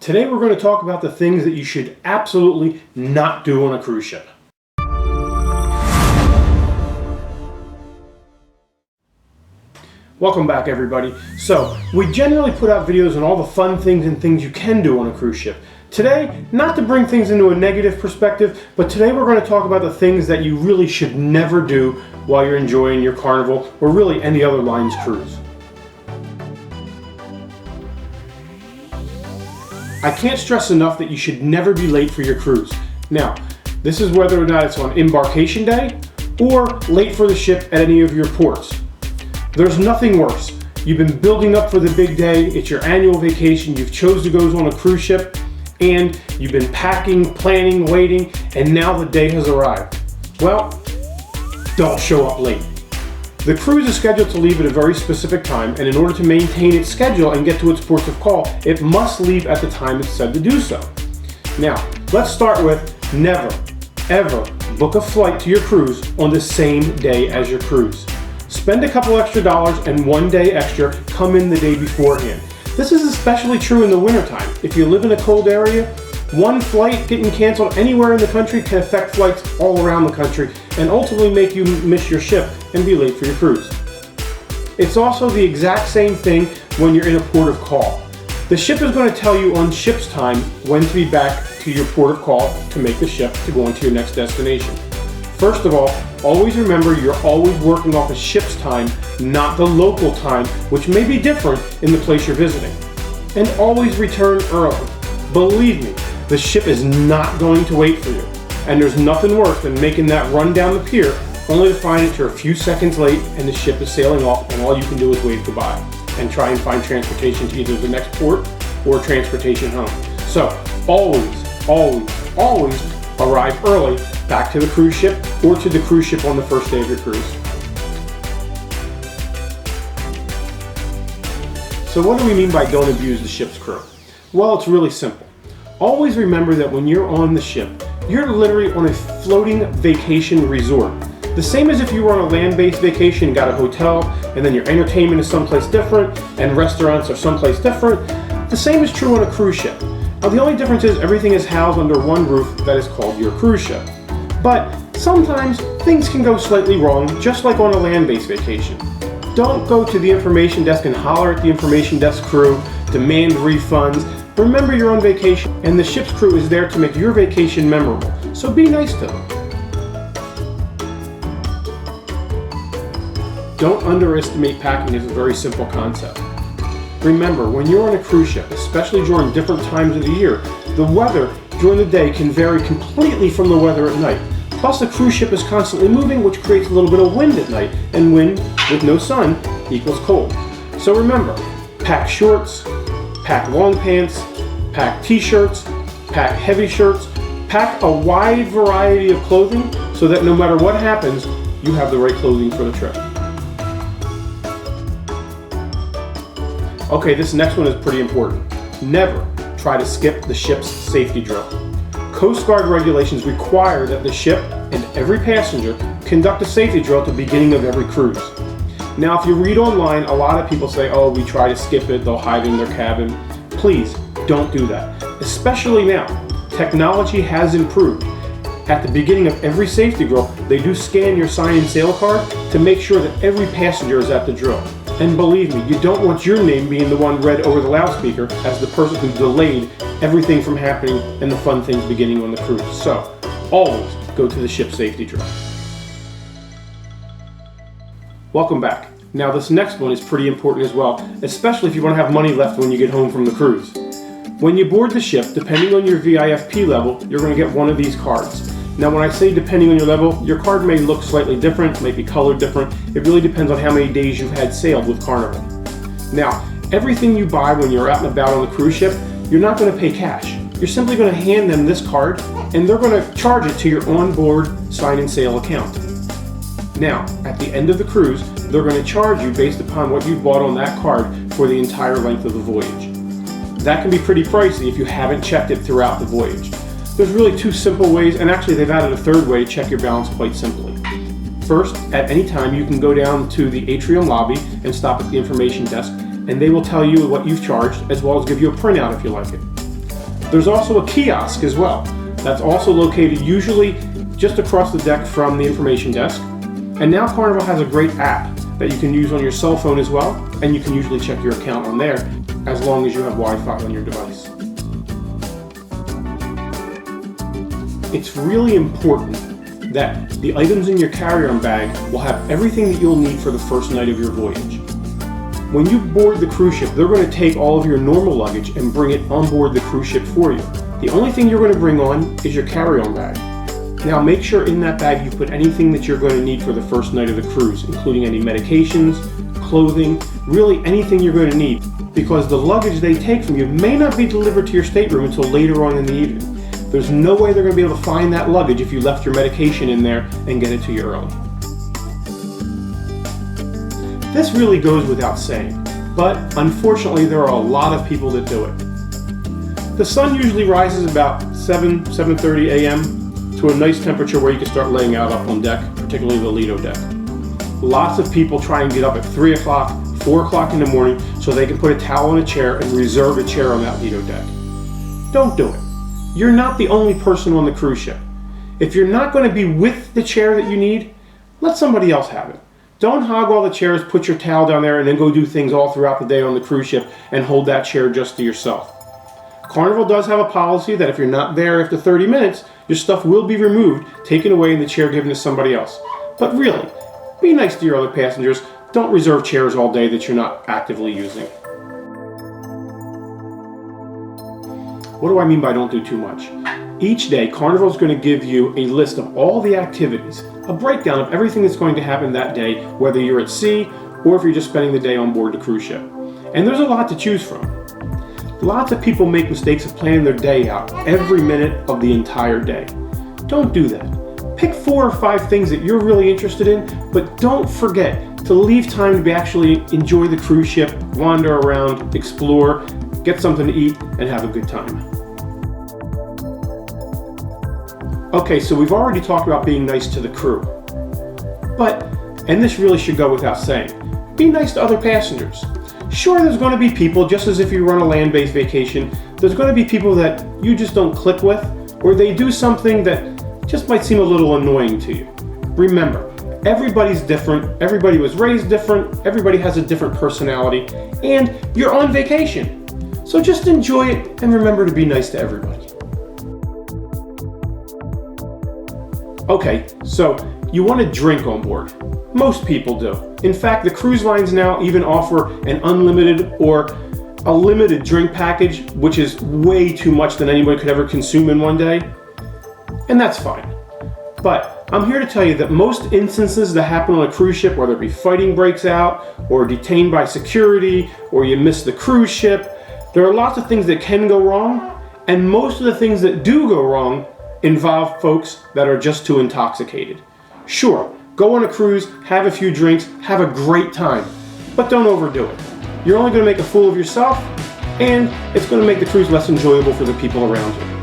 Today we're going to talk about the things that you should absolutely not do on a cruise ship. Welcome back, everybody. So, we generally put out videos on all the fun things and things you can do on a cruise ship. Today, not to bring things into a negative perspective, but today we're going to talk about the things that you really should never do while you're enjoying your Carnival or really any other line's cruise. I can't stress enough that you should never be late for your cruise. Now, this is whether or not it's on embarkation day or late for the ship at any of your ports. There's nothing worse. You've been building up for the big day, it's your annual vacation, you've chose to go on a cruise ship, and you've been packing, planning, waiting, and now the day has arrived. Well, don't show up late. The cruise is scheduled to leave at a very specific time, and in order to maintain its schedule and get to its ports of call, it must leave at the time it's said to do so. Now, let's start with never, ever book a flight to your cruise on the same day as your cruise. Spend a couple extra dollars and one day extra, come in the day beforehand. This is especially true in the wintertime. If you live in a cold area, one flight getting canceled anywhere in the country can affect flights all around the country and ultimately make you miss your ship and be late for your cruise. It's also the exact same thing when you're in a port of call. The ship is going to tell you on ship's time when to be back to your port of call to make the ship to go into your next destination. First of all, always remember you're always working off a ship's time, not the local time, which may be different in the place you're visiting. And always return early. Believe me, the ship is not going to wait for you. And there's nothing worse than making that run down the pier only to find that you're a few seconds late and the ship is sailing off and all you can do is wave goodbye and try and find transportation to either the next port or transportation home. So always arrive early back to the cruise ship or to the cruise ship on the first day of your cruise. So what do we mean by don't abuse the ship's crew? Well, it's really simple. Always remember that when you're on the ship, you're literally on a floating vacation resort. The same as if you were on a land-based vacation and got a hotel, and then your entertainment is someplace different, and restaurants are someplace different. The same is true on a cruise ship. Now the only difference is everything is housed under one roof that is called your cruise ship. But sometimes things can go slightly wrong, just like on a land-based vacation. Don't go to the information desk and holler at the information desk crew, demand refunds. Remember you're on vacation and the ship's crew is there to make your vacation memorable, so be nice to them. Don't underestimate packing as a very simple concept. Remember, when you're on a cruise ship, especially during different times of the year, the weather during the day can vary completely from the weather at night. Plus, the cruise ship is constantly moving, which creates a little bit of wind at night, and wind with no sun equals cold. So remember, pack shorts, pack long pants, pack t-shirts, pack heavy shirts, pack a wide variety of clothing so that no matter what happens, you have the right clothing for the trip. Okay, this next one is pretty important. Never try to skip the ship's safety drill. Coast Guard regulations require that the ship and every passenger conduct a safety drill at the beginning of every cruise. Now, if you read online, a lot of people say, oh, we try to skip it, they'll hide in their cabin. Please, don't do that. Especially now, technology has improved. At the beginning of every safety drill, they do scan your sign and sail card to make sure that every passenger is at the drill. And believe me, you don't want your name being the one read over the loudspeaker as the person who delayed everything from happening and the fun things beginning on the cruise. So, always go to the ship safety drill. Welcome back. Now this next one is pretty important as well, especially if you want to have money left when you get home from the cruise. When you board the ship, depending on your VIFP level, you're going to get one of these cards. Now when I say depending on your level, your card may look slightly different, may be colored different. It really depends on how many days you've had sailed with Carnival. Now, everything you buy when you're out and about on the cruise ship, you're not going to pay cash. You're simply going to hand them this card and they're going to charge it to your onboard sign and sail account. Now, at the end of the cruise, they're going to charge you based upon what you bought on that card for the entire length of the voyage. That can be pretty pricey if you haven't checked it throughout the voyage. There's really two simple ways, and actually they've added a third way to check your balance quite simply. First, at any time you can go down to the atrium lobby and stop at the information desk, and they will tell you what you've charged as well as give you a printout if you like it. There's also a kiosk as well. That's also located usually just across the deck from the information desk. And now Carnival has a great app that you can use on your cell phone as well, and you can usually check your account on there as long as you have Wi-Fi on your device. It's really important that the items in your carry-on bag will have everything that you'll need for the first night of your voyage. When you board the cruise ship, they're going to take all of your normal luggage and bring it on board the cruise ship for you. The only thing you're going to bring on is your carry-on bag. Now make sure in that bag you put anything that you're going to need for the first night of the cruise, including any medications, clothing, really anything you're going to need, because the luggage they take from you may not be delivered to your stateroom until later on in the evening. There's no way they're going to be able to find that luggage if you left your medication in there and get it to you early. This really goes without saying, but unfortunately there are a lot of people that do it. The sun usually rises about 7:30 a.m. to a nice temperature where you can start laying out up on deck, particularly the Lido deck. Lots of people try and get up at 3 o'clock, 4 o'clock in the morning so they can put a towel on a chair and reserve a chair on that Lido deck. Don't do it. You're not the only person on the cruise ship. If you're not going to be with the chair that you need, let somebody else have it. Don't hog all the chairs, put your towel down there, and then go do things all throughout the day on the cruise ship and hold that chair just to yourself. Carnival does have a policy that if you're not there after 30 minutes, your stuff will be removed, taken away, and the chair given to somebody else. But really, be nice to your other passengers. Don't reserve chairs all day that you're not actively using. What do I mean by don't do too much? Each day, Carnival is going to give you a list of all the activities, a breakdown of everything that's going to happen that day, whether you're at sea or if you're just spending the day on board the cruise ship. And there's a lot to choose from. Lots of people make mistakes of planning their day out every minute of the entire day. Don't do that. Pick 4 or 5 things that you're really interested in, but don't forget to leave time to actually enjoy the cruise ship, wander around, explore, get something to eat, and have a good time. Okay, so we've already talked about being nice to the crew. But, and this really should go without saying, be nice to other passengers. Sure, there's going to be people, just as if you run a land-based vacation, there's going to be people that you just don't click with, or they do something that just might seem a little annoying to you. Remember, everybody's different, everybody was raised different, everybody has a different personality, and you're on vacation. So just enjoy it and remember to be nice to everybody. Okay, so you want to drink on board. Most people do. In fact, the cruise lines now even offer an unlimited or a limited drink package, which is way too much than anybody could ever consume in one day. And that's fine. But I'm here to tell you that most instances that happen on a cruise ship, whether it be fighting breaks out, or detained by security, or you miss the cruise ship, there are lots of things that can go wrong, and most of the things that do go wrong involve folks that are just too intoxicated. Sure, go on a cruise, have a few drinks, have a great time, but don't overdo it. You're only going to make a fool of yourself, and it's going to make the cruise less enjoyable for the people around you.